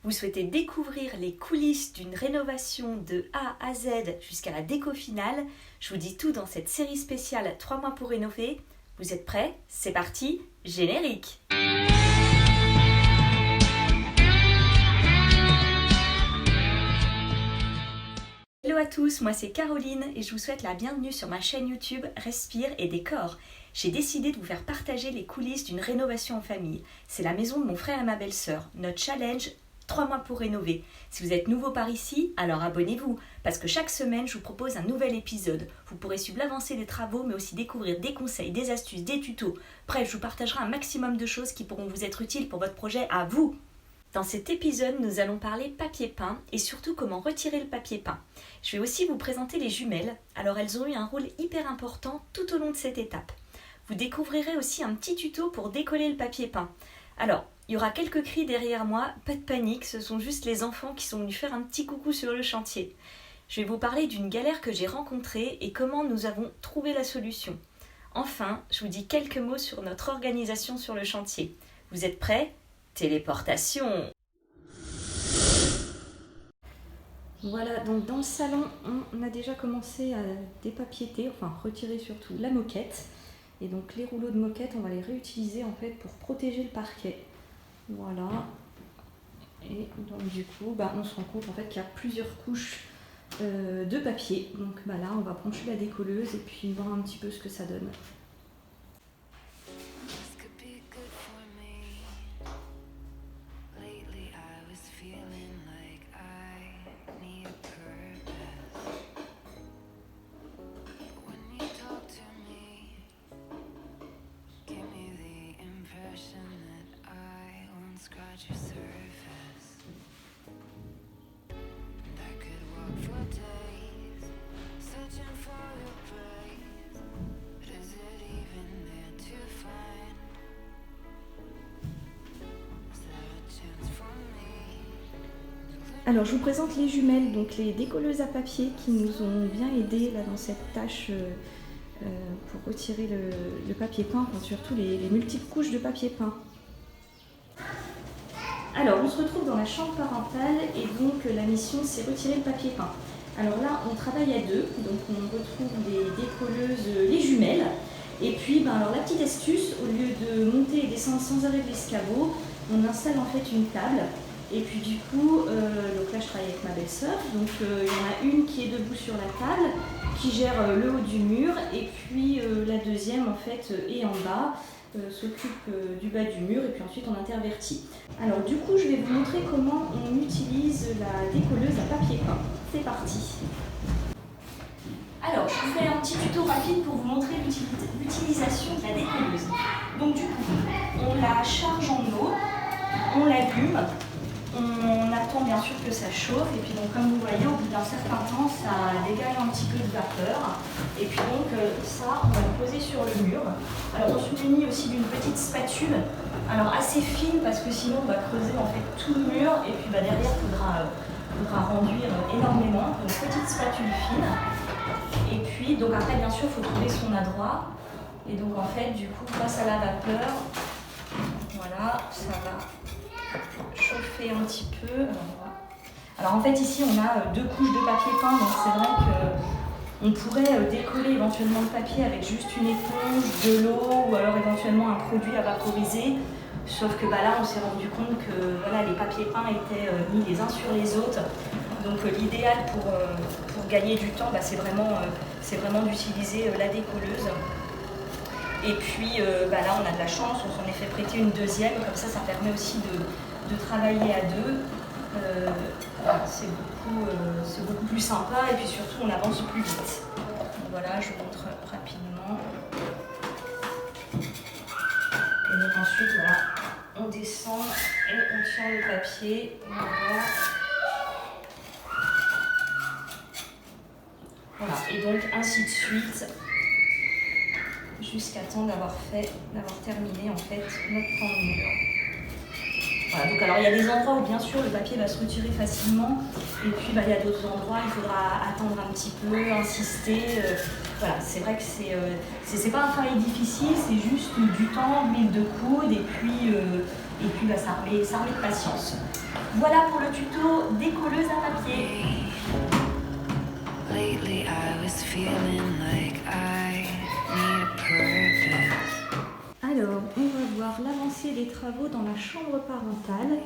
Vous souhaitez découvrir les coulisses d'une rénovation de A à Z jusqu'à la déco finale? Je vous dis tout dans cette série spéciale 3 mois pour rénover. Vous êtes prêts? C'est parti, générique! Hello à tous, moi c'est Caroline et je vous souhaite la bienvenue sur ma chaîne YouTube Respire et Décor. J'ai décidé de vous faire partager les coulisses d'une rénovation en famille. C'est la maison de mon frère et ma belle-sœur. Notre challenge, 3 mois pour rénover. Si vous êtes nouveau par ici, alors abonnez-vous, parce que chaque semaine, je vous propose un nouvel épisode. Vous pourrez suivre l'avancée des travaux, mais aussi découvrir des conseils, des astuces, des tutos. Bref, je vous partagerai un maximum de choses qui pourront vous être utiles pour votre projet à vous. Dans cet épisode, nous allons parler papier peint et surtout comment retirer le papier peint. Je vais aussi vous présenter les jumelles. Alors elles ont eu un rôle hyper important tout au long de cette étape. Vous découvrirez aussi un petit tuto pour décoller le papier peint. Alors, il y aura quelques cris derrière moi, pas de panique, ce sont juste les enfants qui sont venus faire un petit coucou sur le chantier. Je vais vous parler d'une galère que j'ai rencontrée et comment nous avons trouvé la solution. Enfin, je vous dis quelques mots sur notre organisation sur le chantier. Vous êtes prêts? Téléportation! Voilà, donc dans le salon, on a déjà commencé à dépapieter, enfin retirer surtout la moquette. Et donc les rouleaux de moquette, on va les réutiliser en fait pour protéger le parquet. Voilà. Et donc du coup, on se rend compte en fait qu'il y a plusieurs couches de papier. Donc là, on va brancher la décolleuse et puis voir un petit peu ce que ça donne. Alors je vous présente les jumelles, donc les décolleuses à papier qui nous ont bien aidés là, dans cette tâche pour retirer le papier peint, enfin, surtout les multiples couches de papier peint. Alors on se retrouve dans la chambre parentale et donc la mission c'est retirer le papier peint. Alors là on travaille à deux, donc on retrouve les décolleuses, les jumelles. Et puis alors la petite astuce, au lieu de monter et descendre sans arrêt de l'escabeau, on installe en fait une table. Et puis du coup, donc là je travaille avec ma belle-sœur, donc il y en a une qui est debout sur la table, qui gère le haut du mur, et puis la deuxième en fait est en bas, s'occupe du bas du mur, et puis ensuite on intervertit. Alors du coup je vais vous montrer comment on utilise la décolleuse à papier peint. C'est parti. Alors je vous fais un petit tuto rapide pour vous montrer l'utilisation de la décolleuse. Donc du coup, on la charge en eau, on l'allume. On attend bien sûr que ça chauffe et puis donc comme vous voyez au bout d'un certain temps ça dégage un petit peu de vapeur et puis donc ça on va le poser sur le mur. Alors on se munit aussi d'une petite spatule, alors assez fine parce que sinon on va creuser en fait tout le mur et puis derrière il faudra renduire énormément, une petite spatule fine et puis donc après bien sûr il faut trouver son adroit et donc en fait du coup grâce à la vapeur, voilà ça va chauffer un petit peu. Alors en fait ici on a deux couches de papier peint, donc c'est vrai qu'on pourrait décoller éventuellement le papier avec juste une éponge, de l'eau ou alors éventuellement un produit à vaporiser. Sauf que là on s'est rendu compte que voilà, les papiers peints étaient mis les uns sur les autres. Donc l'idéal pour gagner du temps, c'est vraiment d'utiliser la décolleuse. Et puis là on a de la chance, on s'en est fait prêter une deuxième, comme ça permet aussi de travailler à deux. C'est beaucoup plus sympa et puis surtout on avance plus vite. Donc voilà, je vous montre rapidement. Et donc ensuite voilà, on descend et on tient le papier. Voilà, et donc ainsi de suite. Jusqu'à temps d'avoir terminé en fait notre pan de mur. Voilà, donc alors il y a des endroits où bien sûr le papier va se retirer facilement et puis il y a d'autres endroits il faudra attendre un petit peu, insister. Voilà, c'est vrai que c'est pas un travail difficile, c'est juste du temps, de l'huile de coude et puis ça remet de patience. Voilà pour le tuto décolleuse à papier. Lately I was feeling like I need a purpose. Alors, on va voir l'avancée des travaux dans la chambre parentale.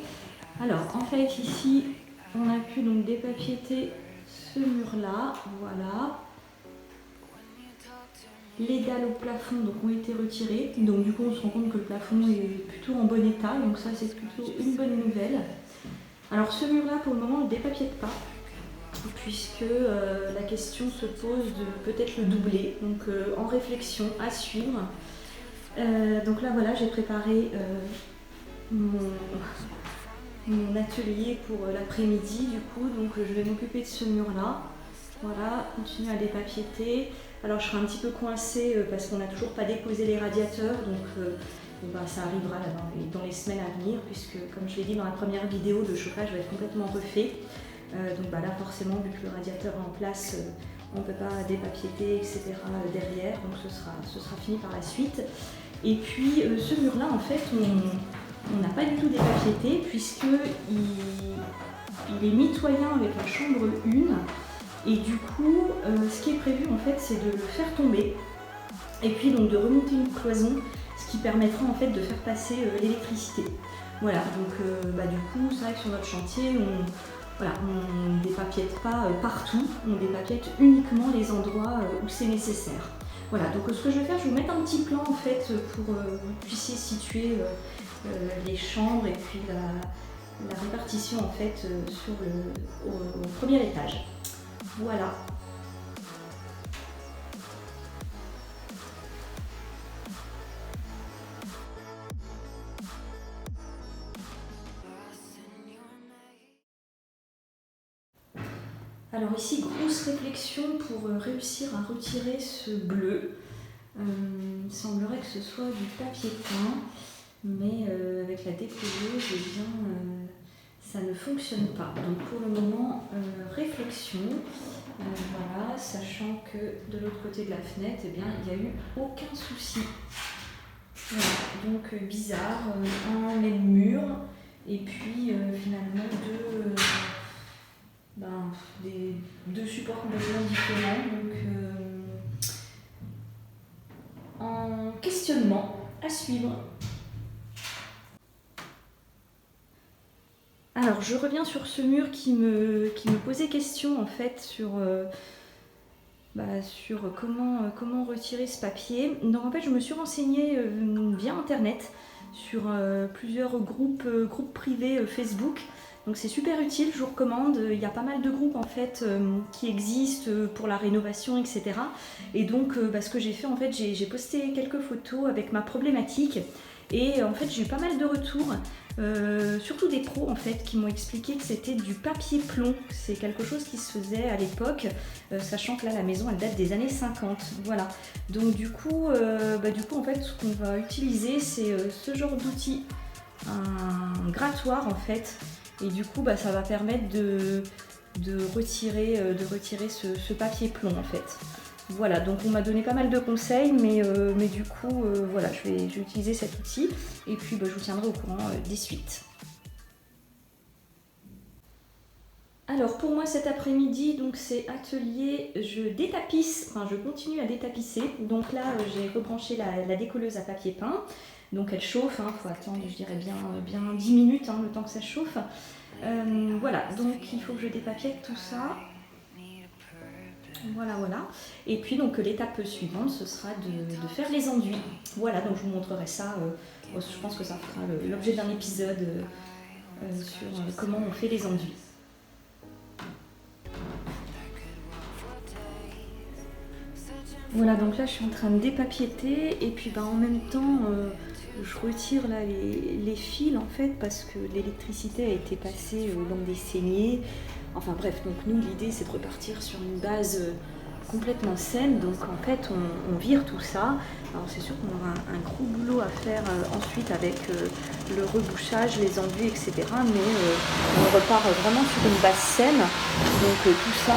Alors, en fait, ici, on a pu donc dépapiéter ce mur-là, voilà. Les dalles au plafond donc, ont été retirées, donc du coup on se rend compte que le plafond est plutôt en bon état, donc ça c'est plutôt une bonne nouvelle. Alors ce mur-là pour le moment on ne le dépapiète pas, puisque la question se pose de peut-être le doubler, donc en réflexion à suivre. Donc là voilà, j'ai préparé mon atelier pour l'après-midi du coup, donc je vais m'occuper de ce mur-là. Voilà, continuer à dépapiéter. Alors je serai un petit peu coincée parce qu'on n'a toujours pas déposé les radiateurs, donc ça arrivera là, dans les semaines à venir, puisque comme je l'ai dit dans la première vidéo, le chauffage va être complètement refait. Donc là forcément, vu que le radiateur est en place, on ne peut pas dépapiéter, etc. derrière, donc ce sera fini par la suite. Et puis ce mur-là, en fait, on n'a pas du tout dépapiété, puisqu'il est mitoyen avec la chambre 1. Et du coup, ce qui est prévu en fait, c'est de le faire tomber et puis donc de remonter une cloison, ce qui permettra en fait de faire passer l'électricité. Voilà, donc du coup, c'est vrai que sur notre chantier, on ne dépapiète pas partout, on dépapiète uniquement les endroits où c'est nécessaire. Voilà, donc ce que je vais faire, je vais vous mettre un petit plan en fait pour que vous puissiez situer les chambres et puis la répartition en fait au premier étage. Voilà. Alors ici, grosse réflexion pour réussir à retirer ce bleu. Il semblerait que ce soit du papier peint, mais avec la décolleuse, eh bien, ça ne fonctionne pas. Donc pour le moment, réflexion. Voilà, sachant que de l'autre côté de la fenêtre, eh bien, il n'y a eu aucun souci. Voilà, donc bizarre, un même mur, et puis finalement deux supports complètement différents. Donc en questionnement à suivre. Alors je reviens sur ce mur qui me posait question en fait sur comment retirer ce papier. Donc en fait je me suis renseignée via internet sur plusieurs groupes privés Facebook. Donc c'est super utile, je vous recommande. Il y a pas mal de groupes en fait qui existent pour la rénovation, etc. Et donc ce que j'ai fait en fait, j'ai posté quelques photos avec ma problématique. Et en fait j'ai eu pas mal de retours, surtout des pros en fait qui m'ont expliqué que c'était du papier plomb. C'est quelque chose qui se faisait à l'époque, sachant que là la maison elle date des années 50. Voilà. Donc du coup en fait ce qu'on va utiliser c'est ce genre d'outil, un grattoir en fait. Et du coup ça va permettre de retirer ce papier plomb en fait. Voilà, donc on m'a donné pas mal de conseils, mais du coup, voilà, je vais utiliser cet outil et puis je vous tiendrai au courant des suites. Alors pour moi cet après-midi, donc c'est atelier, je continue à détapisser. Donc là, j'ai rebranché la décolleuse à papier peint. Donc elle chauffe, faut attendre, je dirais bien 10 minutes, le temps que ça chauffe. Voilà, donc il faut que je dépapiète tout ça. Voilà. Et puis donc l'étape suivante, ce sera de faire les enduits. Voilà, donc je vous montrerai ça. Je pense que ça fera l'objet d'un épisode sur comment on fait les enduits. Voilà, donc là je suis en train de dépapiéter et puis en même temps je retire là les fils en fait parce que l'électricité a été passée dans des saignées. Enfin bref, donc nous l'idée c'est de repartir sur une base complètement saine, donc en fait on vire tout ça. Alors c'est sûr qu'on aura un gros boulot à faire ensuite avec le rebouchage, les enduits, etc. Mais on repart vraiment sur une base saine, donc tout ça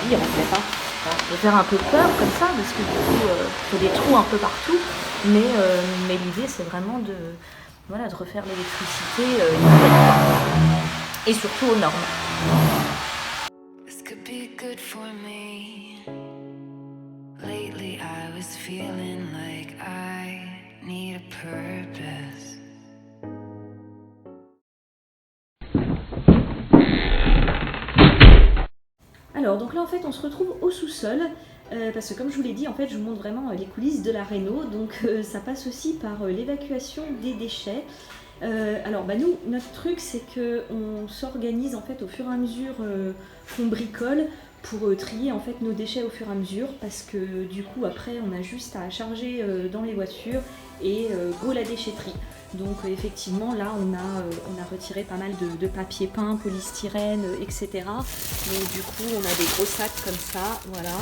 vire en fait. Ça peut faire un peu peur comme ça parce que du coup il faut des trous un peu partout, mais l'idée c'est vraiment voilà, de refaire l'électricité nickel. Et surtout aux normes. This could be good for me. Lately I was feeling like I need a purpose. Alors donc là en fait on se retrouve au sous-sol parce que comme je vous l'ai dit en fait je vous montre vraiment les coulisses de la réno, donc ça passe aussi par l'évacuation des déchets. Alors bah nous notre truc c'est que on s'organise en fait au fur et à mesure qu'on bricole pour trier en fait nos déchets au fur et à mesure, parce que du coup après on a juste à charger dans les voitures et go la déchetterie. Donc effectivement là on a retiré pas mal de papier peint, polystyrène, etc. Donc du coup on a des gros sacs comme ça, voilà.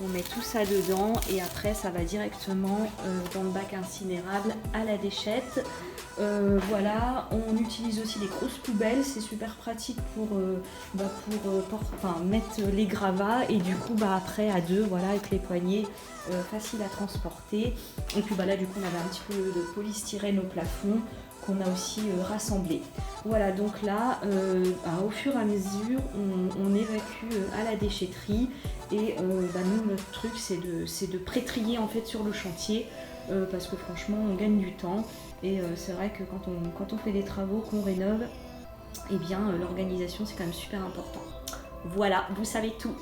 On met tout ça dedans et après ça va directement dans le bac incinérable à la déchette. Voilà, on utilise aussi des grosses poubelles, c'est super pratique pour mettre les gravats, et du coup après à deux, voilà, avec les poignées, facile à transporter. Et puis là du coup on avait un petit peu de polystyrène au plafond qu'on a aussi rassemblé. Voilà, donc là au fur et à mesure on évacue à la déchetterie, et nous notre truc c'est de pré-trier en fait sur le chantier, parce que franchement on gagne du temps. Et c'est vrai que quand on fait des travaux, qu'on rénove, eh bien l'organisation c'est quand même super important. Voilà, vous savez tout.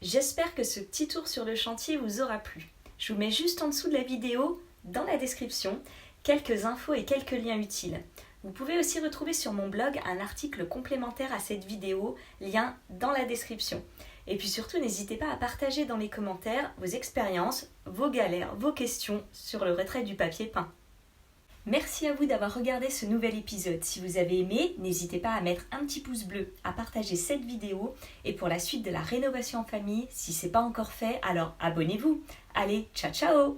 J'espère que ce petit tour sur le chantier vous aura plu. Je vous mets juste en dessous de la vidéo, dans la description, quelques infos et quelques liens utiles. Vous pouvez aussi retrouver sur mon blog un article complémentaire à cette vidéo, lien dans la description. Et puis surtout, n'hésitez pas à partager dans les commentaires vos expériences, vos galères, vos questions sur le retrait du papier peint. Merci à vous d'avoir regardé ce nouvel épisode. Si vous avez aimé, n'hésitez pas à mettre un petit pouce bleu, à partager cette vidéo. Et pour la suite de la rénovation en famille, si ce n'est pas encore fait, alors abonnez-vous. Allez, ciao ciao!